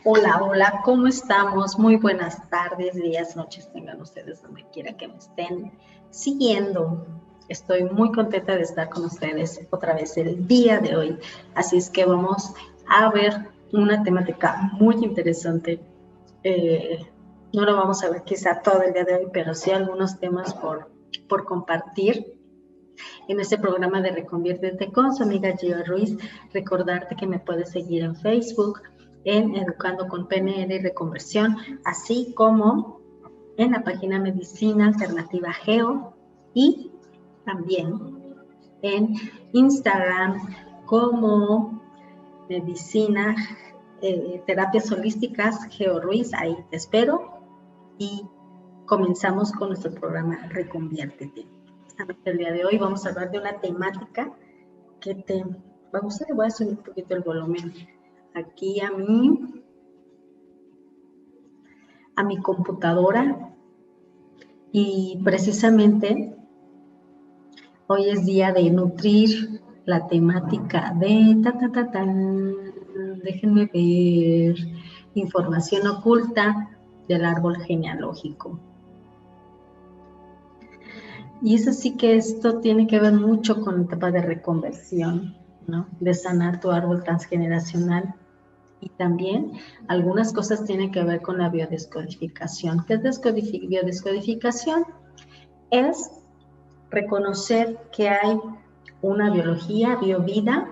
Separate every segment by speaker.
Speaker 1: Hola, hola, ¿cómo estamos? Muy buenas tardes, días, noches, tengan ustedes donde quiera que me estén siguiendo. Estoy muy contenta de estar con ustedes otra vez el día de hoy. Así es que vamos a ver una temática muy interesante. No lo vamos a ver quizá todo el día de hoy, pero sí algunos temas por compartir en este programa de Reconviértete con su amiga Gio Ruiz. Recordarte que me puedes seguir en Facebook, en Educando con PNL y Reconversión, así como en la página Medicina Alternativa Geo y también en Instagram como Medicina Terapias Holísticas Geo Ruiz. Ahí te espero y comenzamos con nuestro programa Reconviértete. El día de hoy vamos a hablar de una temática que te va a gustar. Le voy a subir un poquito el volumen aquí a mi computadora, y precisamente hoy es día de nutrir la temática de déjenme ver, información oculta del árbol genealógico. Y es así que esto tiene que ver mucho con la etapa de reconversión, ¿no? De sanar tu árbol transgeneracional. Y también algunas cosas tienen que ver con la biodescodificación. ¿Qué es biodescodificación? Es reconocer que hay una biología, biovida,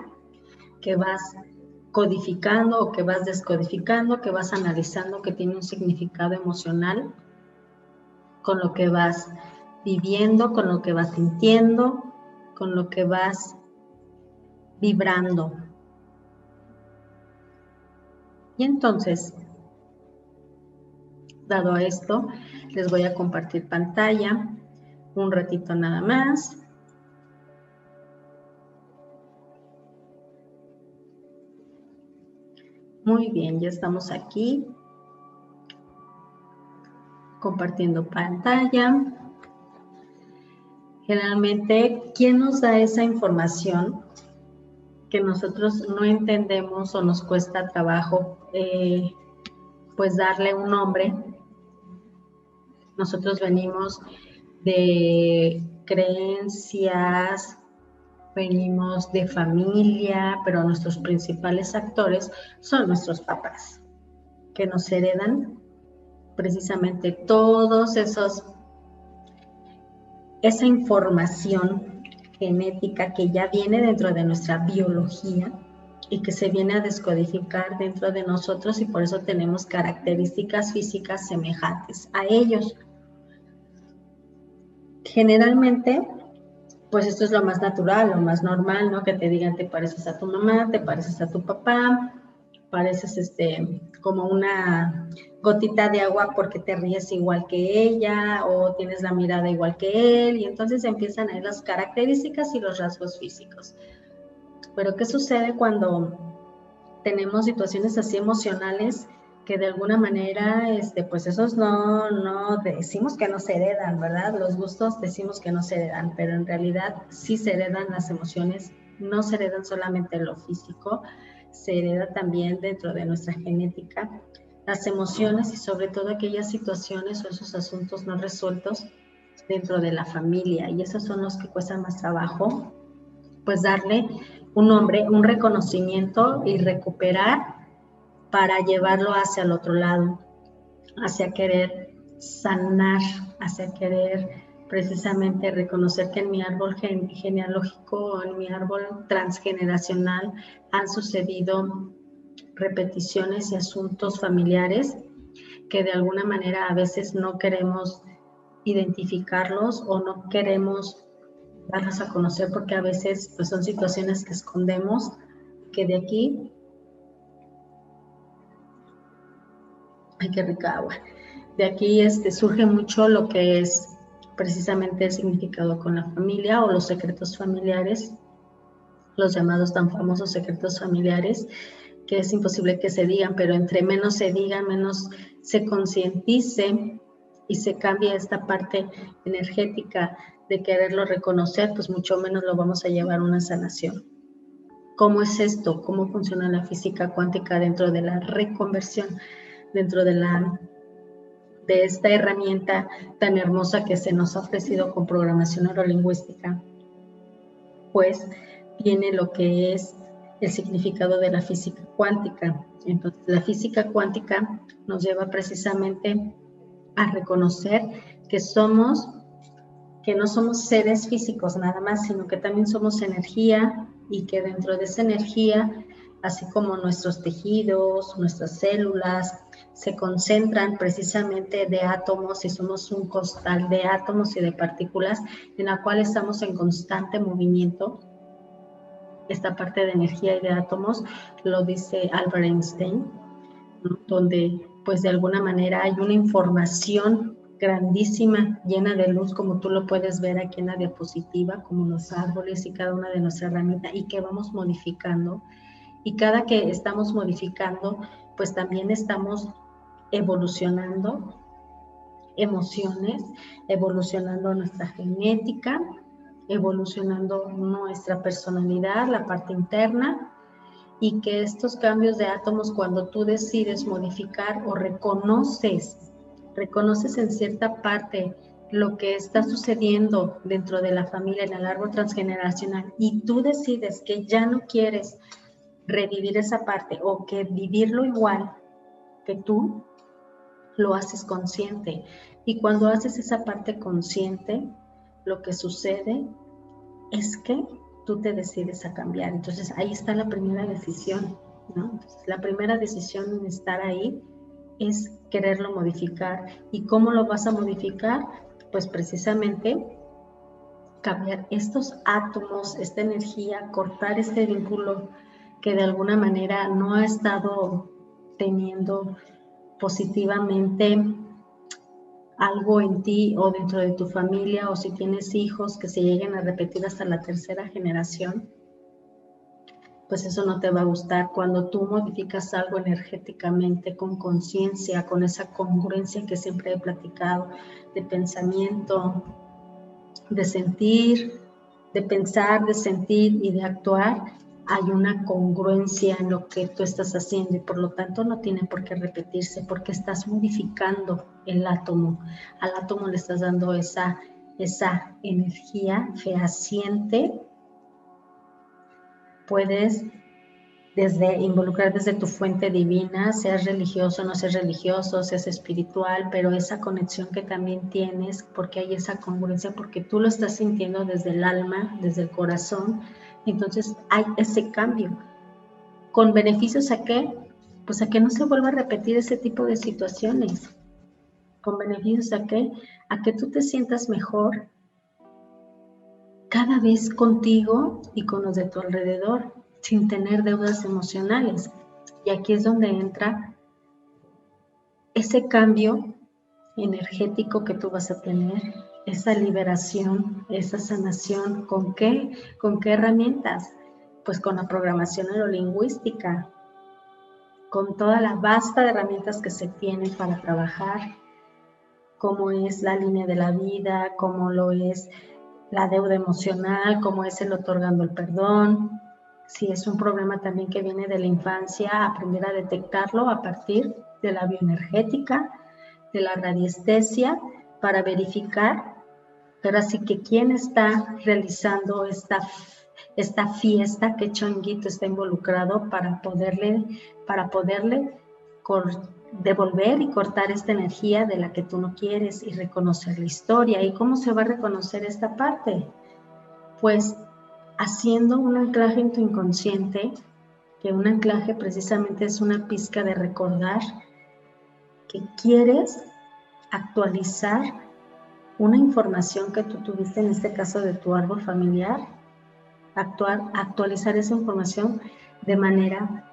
Speaker 1: que vas codificando o que vas descodificando, que vas analizando, que tiene un significado emocional con lo que vas viviendo, con lo que vas sintiendo, con lo que vas vibrando. Y entonces, dado esto, les voy a compartir pantalla un ratito nada más. Muy bien, ya estamos aquí compartiendo pantalla. Generalmente, ¿quién nos da esa información que nosotros no entendemos o nos cuesta trabajo pues darle un nombre? Nosotros venimos de creencias, venimos de familia, pero nuestros principales actores son nuestros papás, que nos heredan precisamente esa información genética que ya viene dentro de nuestra biología y que se viene a descodificar dentro de nosotros, y por eso tenemos características físicas semejantes a ellos. Generalmente, pues esto es lo más natural, lo más normal, ¿no? Que te digan, te pareces a tu mamá, te pareces a tu papá, pareces como una gotita de agua porque te ríes igual que ella o tienes la mirada igual que él, y entonces empiezan ahí las características y los rasgos físicos. Pero ¿qué sucede cuando tenemos situaciones así emocionales que de alguna manera, pues esos no decimos que no se heredan, ¿verdad? Los gustos decimos que no se heredan, pero en realidad sí se heredan las emociones, no se heredan solamente lo físico, se hereda también dentro de nuestra genética las emociones y sobre todo aquellas situaciones o esos asuntos no resueltos dentro de la familia, y esos son los que cuestan más trabajo, pues darle un nombre, un reconocimiento y recuperar para llevarlo hacia el otro lado, hacia querer sanar, hacia querer precisamente reconocer que en mi árbol genealógico, en mi árbol transgeneracional han sucedido repeticiones y asuntos familiares que de alguna manera a veces no queremos identificarlos o no queremos darlos a conocer, porque a veces pues, son situaciones que escondemos, que de aquí, ay, qué rica agua, de aquí surge mucho lo que es precisamente el significado con la familia o los secretos familiares, los llamados tan famosos secretos familiares, que es imposible que se digan, pero entre menos se digan, menos se concientice y se cambie esta parte energética de quererlo reconocer, pues mucho menos lo vamos a llevar a una sanación. ¿Cómo es esto? ¿Cómo funciona la física cuántica dentro de la reconversión, dentro de esta herramienta tan hermosa que se nos ha ofrecido con programación neurolingüística? Pues tiene lo que es el significado de la física cuántica. Entonces, la física cuántica nos lleva precisamente a reconocer que no somos seres físicos nada más, sino que también somos energía, y que dentro de esa energía, así como nuestros tejidos, nuestras células, se concentran precisamente de átomos, y somos un costal de átomos y de partículas en la cual estamos en constante movimiento. Esta parte de energía y de átomos lo dice Albert Einstein, ¿no? Donde pues de alguna manera hay una información grandísima, llena de luz, como tú lo puedes ver aquí en la diapositiva, como los árboles y cada una de nuestras herramientas, y que vamos modificando. Y cada que estamos modificando, pues también estamos evolucionando emociones, evolucionando nuestra genética, evolucionando nuestra personalidad, la parte interna, y que estos cambios de átomos, cuando tú decides modificar o reconoces en cierta parte lo que está sucediendo dentro de la familia, en el árbol transgeneracional, y tú decides que ya no quieres revivir esa parte o que vivirlo igual que tú, lo haces consciente. Y cuando haces esa parte consciente, lo que sucede es que tú te decides a cambiar. Entonces ahí está la primera decisión, ¿no? Entonces, la primera decisión en estar ahí es quererlo modificar. ¿Y cómo lo vas a modificar? Pues precisamente cambiar estos átomos, esta energía, cortar este vínculo que de alguna manera no ha estado teniendo positivamente algo en ti o dentro de tu familia, o si tienes hijos que se lleguen a repetir hasta la tercera generación, pues eso no te va a gustar. Cuando tú modificas algo energéticamente, con conciencia, con esa congruencia que siempre he platicado, de pensamiento, de sentir, de pensar, de sentir y de actuar, hay una congruencia en lo que tú estás haciendo, y por lo tanto no tiene por qué repetirse, porque estás modificando el átomo. Al átomo le estás dando esa energía fehaciente. Puedes involucrar desde tu fuente divina, seas religioso, no seas religioso, seas espiritual, pero esa conexión que también tienes, porque hay esa congruencia, porque tú lo estás sintiendo desde el alma, desde el corazón. Entonces hay ese cambio. ¿Con beneficios a qué? Pues a que no se vuelva a repetir ese tipo de situaciones. ¿Con beneficios a qué? A que tú te sientas mejor cada vez contigo y con los de tu alrededor, sin tener deudas emocionales. Y aquí es donde entra ese cambio energético que tú vas a tener, esa liberación, esa sanación. ¿Con qué? ¿Con qué herramientas? Pues con la programación neurolingüística, con toda la vasta de herramientas que se tienen para trabajar, como es la línea de la vida, como lo es la deuda emocional, como es el otorgando el perdón. Si es un problema también que viene de la infancia, aprender a detectarlo a partir de la bioenergética, de la radiestesia, para verificar, pero así que quién está realizando esta fiesta, qué chonguito está involucrado para poderle devolver y cortar esta energía de la que tú no quieres, y reconocer la historia. ¿Y cómo se va a reconocer esta parte? Pues haciendo un anclaje en tu inconsciente, que un anclaje precisamente es una pizca de recordar que quieres actualizar una información que tú tuviste, en este caso de tu árbol familiar, actualizar esa información de manera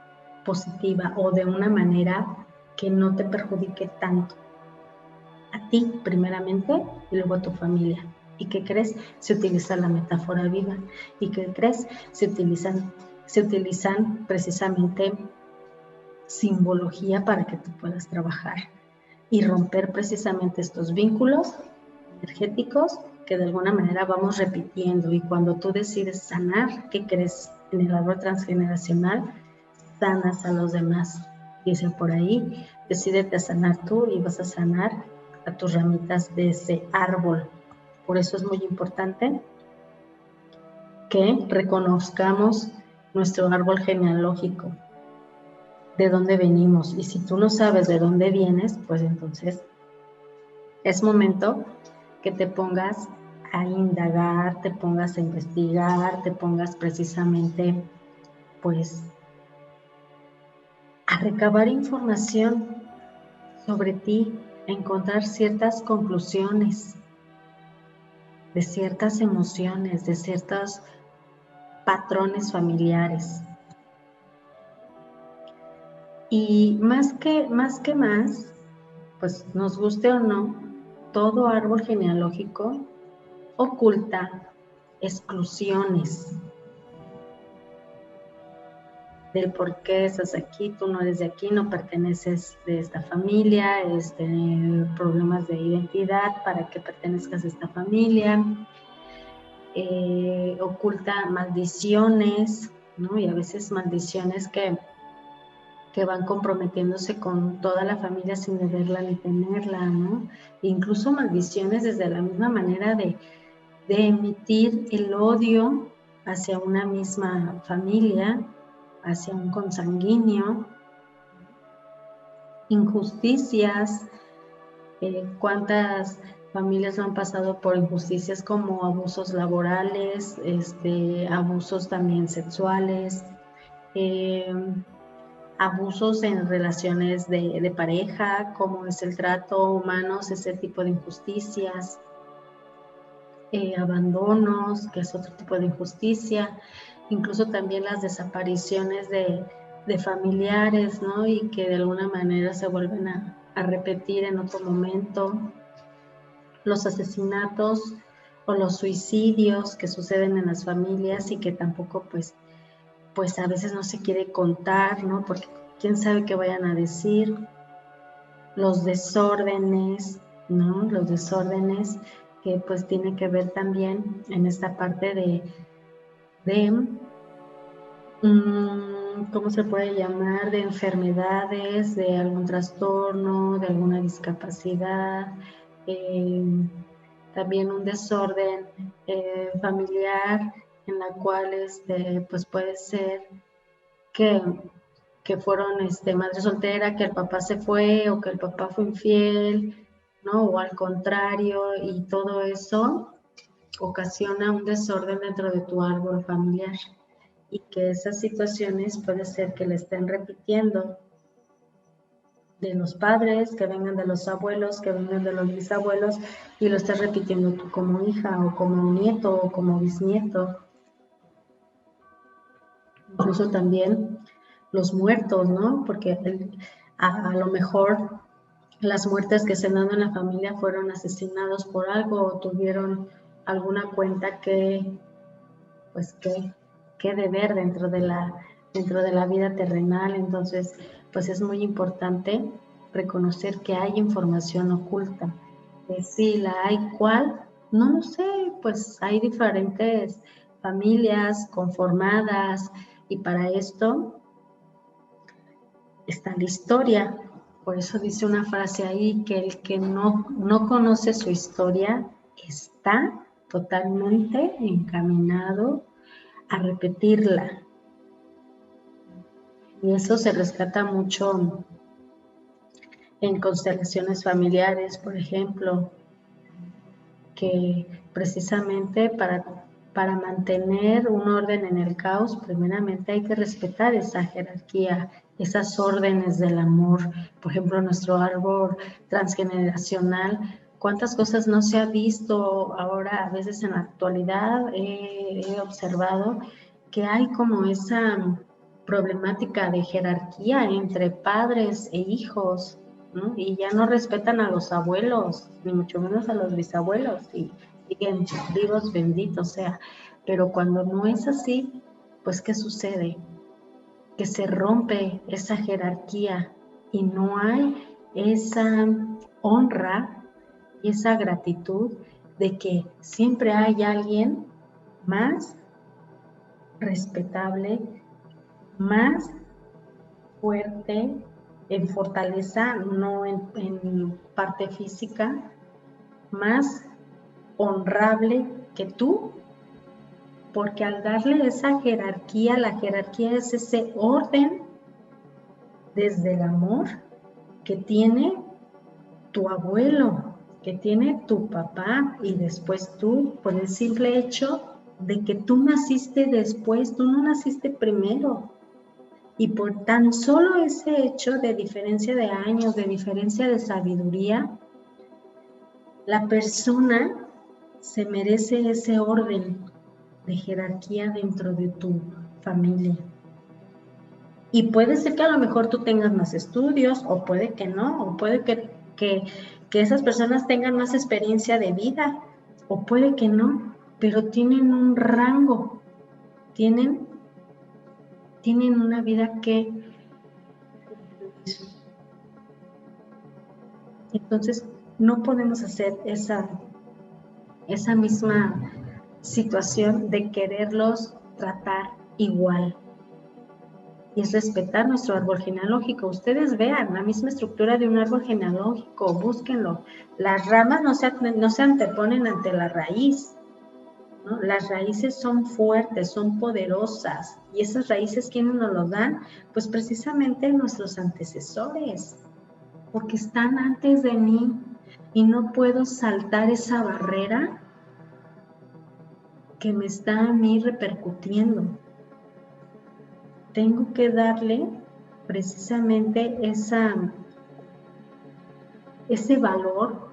Speaker 1: positiva, o de una manera que no te perjudique tanto a ti primeramente y luego a tu familia. ¿Y qué crees? Se utiliza la metáfora viva. ¿Y qué crees? Se utilizan precisamente simbología para que tú puedas trabajar y romper precisamente estos vínculos energéticos que de alguna manera vamos repitiendo. Y cuando tú decides sanar, ¿qué crees? en el árbol transgeneracional, sanas a los demás. Dice por ahí, decídete a sanar tú y vas a sanar a tus ramitas de ese árbol. Por eso es muy importante que reconozcamos nuestro árbol genealógico, de dónde venimos. Y si tú no sabes de dónde vienes, pues entonces es momento que te pongas a indagar, te pongas a investigar, te pongas precisamente, pues, a recabar información sobre ti, a encontrar ciertas conclusiones de ciertas emociones, de ciertos patrones familiares. Y más, pues nos guste o no, todo árbol genealógico oculta exclusiones del por qué estás aquí, tú no eres de aquí, no perteneces de esta familia, problemas de identidad para que pertenezcas a esta familia, oculta maldiciones, ¿no? Y a veces maldiciones que van comprometiéndose con toda la familia sin deberla ni tenerla, ¿no? E incluso maldiciones desde la misma manera de emitir el odio hacia una misma familia, hacia un consanguíneo, injusticias, cuántas familias no han pasado por injusticias como abusos laborales, abusos también sexuales, abusos en relaciones de pareja, como es el trato humano, ese tipo de injusticias, abandonos, que es otro tipo de injusticia, incluso también las desapariciones de familiares, ¿no? Y que de alguna manera se vuelven a repetir en otro momento, los asesinatos o los suicidios que suceden en las familias y que tampoco pues a veces no se quiere contar, ¿no? Porque quién sabe qué vayan a decir, los desórdenes, ¿no? Los desórdenes que pues tiene que ver también en esta parte de ¿cómo se puede llamar? De enfermedades, de algún trastorno, de alguna discapacidad, también un desorden familiar en la cual pues puede ser que fueron madre soltera, que el papá se fue o que el papá fue infiel, ¿no? O al contrario, y todo eso ocasiona un desorden dentro de tu árbol familiar y que esas situaciones puede ser que le estén repitiendo de los padres, que vengan de los abuelos, que vengan de los bisabuelos y lo estás repitiendo tú como hija o como nieto o como bisnieto. Incluso también los muertos, ¿no? Porque a lo mejor las muertes que se dan en la familia fueron asesinados por algo o tuvieron alguna cuenta que deber dentro de la vida terrenal. Entonces, pues es muy importante reconocer que hay información oculta. Si la hay, ¿cuál? No lo sé, pues hay diferentes familias conformadas y para esto está la historia. Por eso dice una frase ahí, que el que no conoce su historia está totalmente encaminado a repetirla. Y eso se rescata mucho en constelaciones familiares, por ejemplo, que precisamente para mantener un orden en el caos, primeramente hay que respetar esa jerarquía, esas órdenes del amor. Por ejemplo, nuestro árbol transgeneracional, cuántas cosas no se ha visto ahora, a veces en la actualidad he observado que hay como esa problemática de jerarquía entre padres e hijos, ¿no? Y ya no respetan a los abuelos, ni mucho menos a los bisabuelos, y siguen vivos, bendito sea. Pero cuando no es así, pues ¿qué sucede? Que se rompe esa jerarquía y no hay esa honra y esa gratitud de que siempre hay alguien más respetable, más fuerte en fortaleza, no en parte física, más honrable que tú, porque al darle esa jerarquía, la jerarquía es ese orden desde el amor que tiene tu abuelo, que tiene tu papá y después tú, por el simple hecho de que tú naciste después, tú no naciste primero. Y por tan solo ese hecho de diferencia de años, de diferencia de sabiduría, la persona se merece ese orden de jerarquía dentro de tu familia. Y puede ser que a lo mejor tú tengas más estudios, o puede que no, o puede que esas personas tengan más experiencia de vida, o puede que no, pero tienen un rango, tienen una vida que... Entonces, no podemos hacer esa misma situación de quererlos tratar igual. Y es respetar nuestro árbol genealógico. Ustedes vean la misma estructura de un árbol genealógico, búsquenlo. Las ramas no se anteponen ante la raíz, ¿no? Las raíces son fuertes, son poderosas. Y esas raíces, ¿quiénes nos lo dan? Pues precisamente nuestros antecesores, porque están antes de mí y no puedo saltar esa barrera que me está a mí repercutiendo. Tengo que darle precisamente ese valor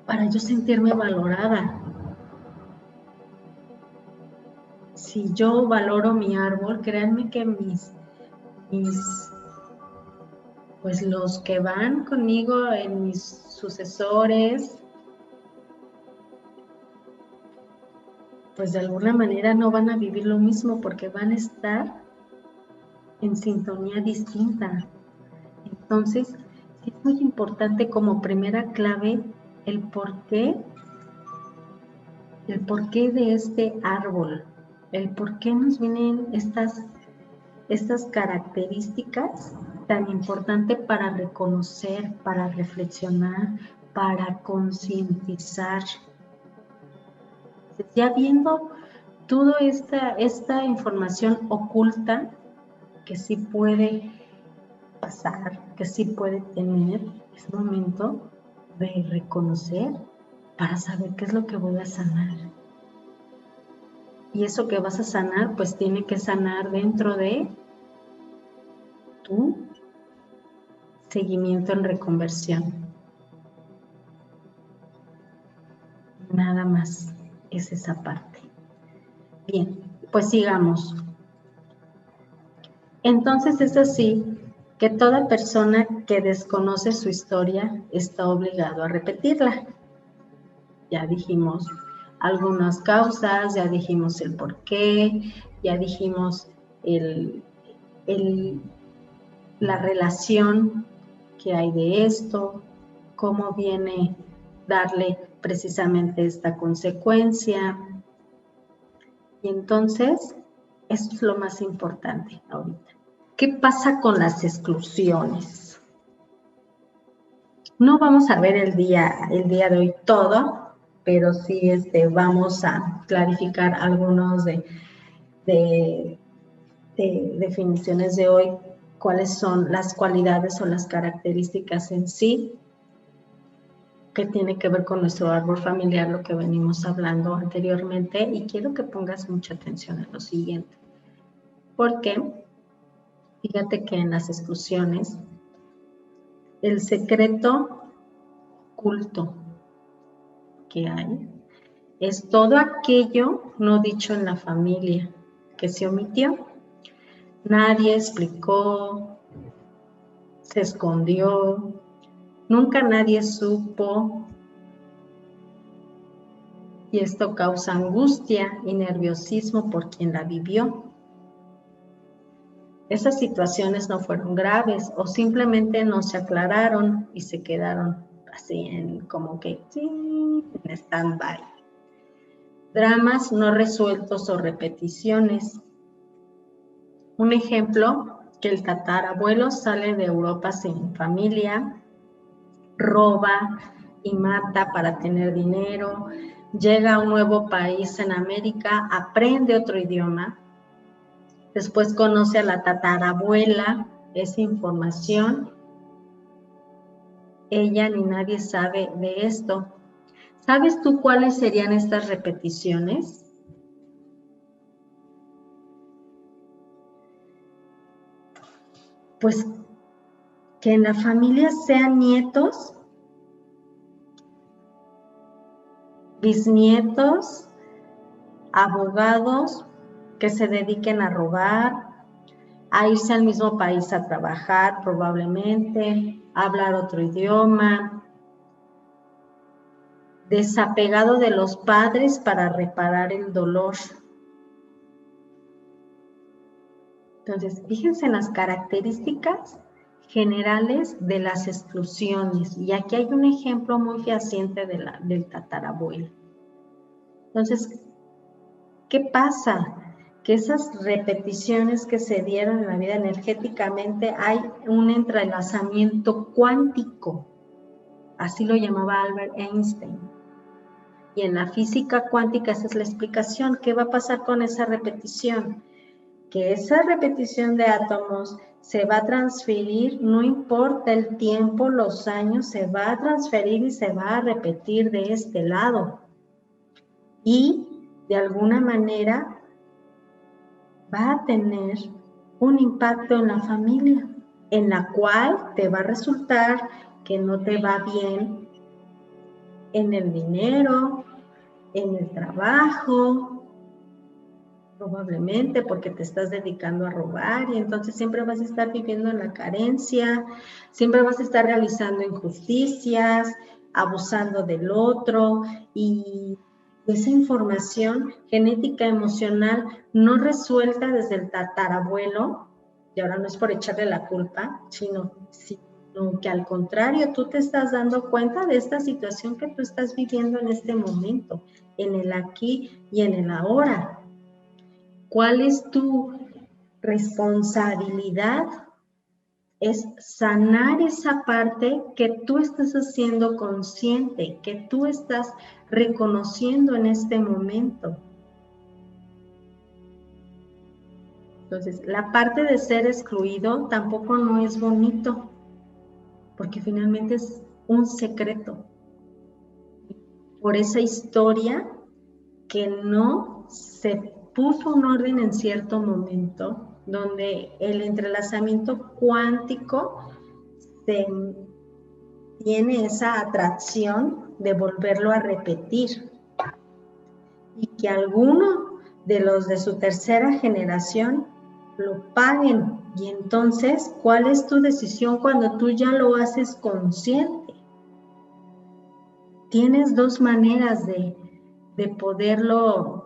Speaker 1: para yo sentirme valorada. Si yo valoro mi árbol, créanme que pues los que van conmigo en mis sucesores, pues de alguna manera no van a vivir lo mismo porque van a estar en sintonía distinta. Entonces, es muy importante como primera clave el porqué de este árbol, el por qué nos vienen estas características tan importantes para reconocer, para reflexionar, para concientizar. Ya viendo toda esta información oculta que sí puede pasar, que sí puede tener, es momento de reconocer para saber qué es lo que voy a sanar. Y eso que vas a sanar, pues tiene que sanar dentro de tu seguimiento en reconversión. Nada más es esa parte. Bien, pues sigamos. Entonces es así que toda persona que desconoce su historia está obligado a repetirla. Ya dijimos algunas causas, ya dijimos el por qué, ya dijimos la relación que hay de esto, cómo viene darle precisamente esta consecuencia. Y entonces, esto es lo más importante ahorita. ¿Qué pasa con las exclusiones? No vamos a ver el día de hoy todo, pero sí vamos a clarificar algunos de definiciones de hoy, cuáles son las cualidades o las características en sí que tiene que ver con nuestro árbol familiar, lo que venimos hablando anteriormente, y quiero que pongas mucha atención en lo siguiente, porque fíjate que en las exclusiones, el secreto oculto que hay es todo aquello no dicho en la familia, que se omitió. Nadie explicó, se escondió, nunca nadie supo, y esto causa angustia y nerviosismo por quien la vivió. Esas situaciones no fueron graves o simplemente no se aclararon y se quedaron así como que en stand-by. dramas no resueltos o repeticiones. Un ejemplo, que el tatarabuelo sale de Europa sin familia, roba y mata para tener dinero, llega a un nuevo país en América, aprende otro idioma, después conoce a la tatarabuela, esa información, ella ni nadie sabe de esto. ¿Sabes tú cuáles serían estas repeticiones? Pues que en la familia sean nietos, bisnietos, abogados que se dediquen a robar, a irse al mismo país a trabajar probablemente, a hablar otro idioma, desapegado de los padres para reparar el dolor. Entonces, fíjense en las características generales de las exclusiones. Y aquí hay un ejemplo muy fehaciente del tatarabuelo. Entonces, ¿qué pasa? Que esas repeticiones que se dieron en la vida energéticamente, hay un entrelazamiento cuántico. Así lo llamaba Albert Einstein. Y en la física cuántica esa es la explicación. ¿Qué va a pasar con esa repetición? Que esa repetición de átomos se va a transferir, no importa el tiempo, los años, se va a transferir y se va a repetir de este lado. Y de alguna manera va a tener un impacto en la familia, en la cual te va a resultar que no te va bien en el dinero, en el trabajo, probablemente porque te estás dedicando a robar y entonces siempre vas a estar viviendo en la carencia, siempre vas a estar realizando injusticias, abusando del otro y esa información genética emocional no resuelta desde el tatarabuelo, y ahora no es por echarle la culpa, sino que al contrario, tú te estás dando cuenta de esta situación que tú estás viviendo en este momento, en el aquí y en el ahora. ¿Cuál es tu responsabilidad? Es sanar esa parte que tú estás haciendo consciente, que tú estás reconociendo en este momento. Entonces, la parte de ser excluido tampoco no es bonito, porque finalmente es un secreto. Por esa historia que no se puso un orden en cierto momento, donde el entrelazamiento cuántico tiene esa atracción de volverlo a repetir y que alguno de los de su tercera generación lo paguen. Y entonces, ¿cuál es tu decisión cuando tú ya lo haces consciente? Tienes dos maneras de poderlo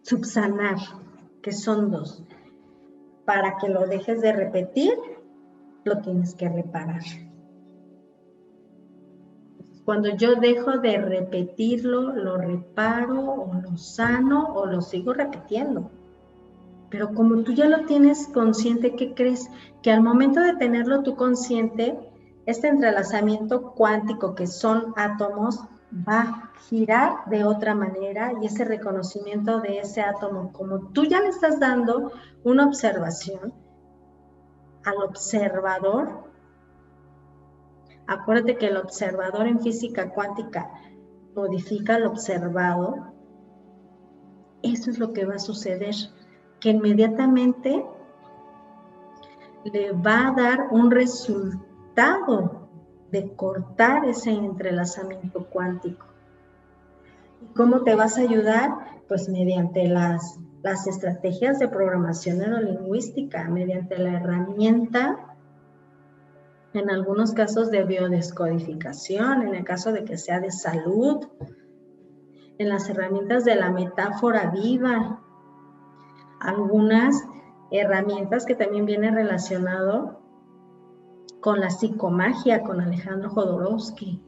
Speaker 1: subsanar, que son dos. Para que lo dejes de repetir, lo tienes que reparar. Cuando yo dejo de repetirlo, lo reparo o lo sano o lo sigo repitiendo. Pero como tú ya lo tienes consciente, ¿qué crees? Que al momento de tenerlo tú consciente, este entrelazamiento cuántico que son átomos va a girar de otra manera y ese reconocimiento de ese átomo, como tú ya le estás dando una observación al observador, acuérdate que el observador en física cuántica modifica al observado, eso es lo que va a suceder, que inmediatamente le va a dar un resultado de cortar ese entrelazamiento cuántico. ¿Y cómo te vas a ayudar? Pues mediante las estrategias de programación neurolingüística, mediante la herramienta, en algunos casos de biodescodificación, en el caso de que sea de salud, en las herramientas de la metáfora viva, algunas herramientas que también vienen relacionado con la psicomagia, con Alejandro Jodorowsky.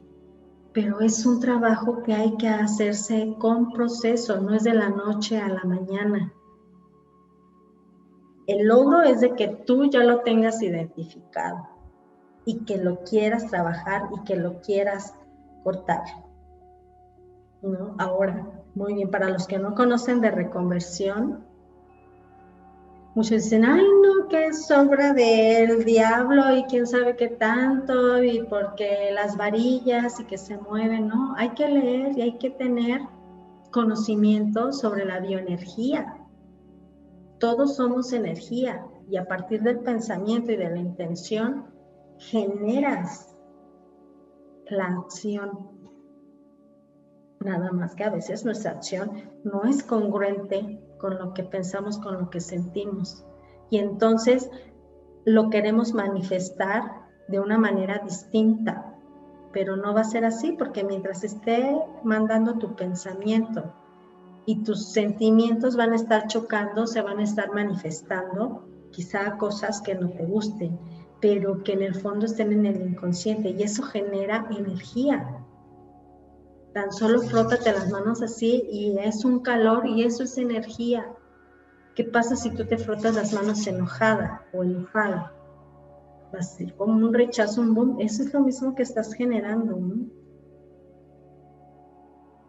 Speaker 1: Pero es un trabajo que hay que hacerse con proceso, no es de la noche a la mañana. El logro es de que tú ya lo tengas identificado y que lo quieras trabajar y que lo quieras cortar, ¿no? Ahora, muy bien, para los que no conocen de reconversión, muchos dicen, ay no, que es obra del diablo y quién sabe qué tanto, y porque las varillas y que se mueven, ¿no? Hay que leer y hay que tener conocimiento sobre la bioenergía. Todos somos energía y a partir del pensamiento y de la intención generas la acción. Nada más que a veces nuestra acción no es congruente con lo que pensamos, con lo que sentimos. Y entonces lo queremos manifestar de una manera distinta, pero no va a ser así porque mientras esté mandando tu pensamiento y tus sentimientos van a estar chocando, se van a estar manifestando quizá cosas que no te gusten, pero que en el fondo estén en el inconsciente y eso genera energía. Tan solo frótate las manos así y es un calor y eso es energía. ¿Qué pasa si tú te frotas las manos enojada o enojado? Va a ser como un rechazo, un boom. Eso es lo mismo que estás generando, ¿no?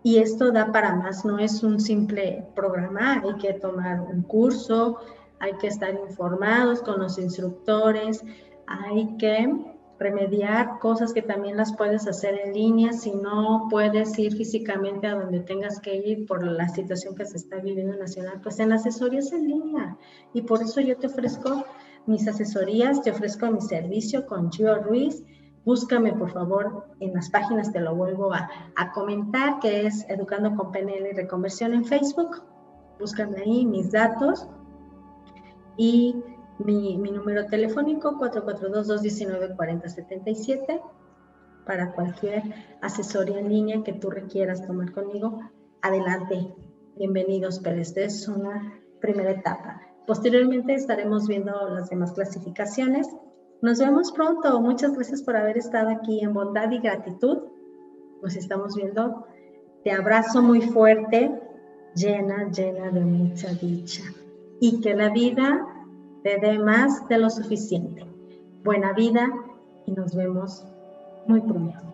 Speaker 1: Y esto da para más, no es un simple programa, hay que tomar un curso, hay que estar informados con los instructores, hay que remediar cosas que también las puedes hacer en línea si no puedes ir físicamente a donde tengas que ir por la situación que se está viviendo nacional, pues en asesorías en línea. Y por eso yo te ofrezco mis asesorías, te ofrezco mi servicio con Gio Ruiz. Búscame, por favor, en las páginas, te lo vuelvo a comentar, que es Educando con PNL y Reconversión en Facebook. Búscame ahí mis datos y mi número telefónico 442-219-4077 para cualquier asesoría en línea que tú requieras tomar conmigo. Adelante, bienvenidos, pero esta es una primera etapa. Posteriormente estaremos viendo las demás clasificaciones. Nos vemos pronto. Muchas gracias por haber estado aquí en Bondad y Gratitud. Nos estamos viendo. Te abrazo muy fuerte, llena de mucha dicha. Y que la vida te dé más de lo suficiente. Buena vida y nos vemos muy pronto.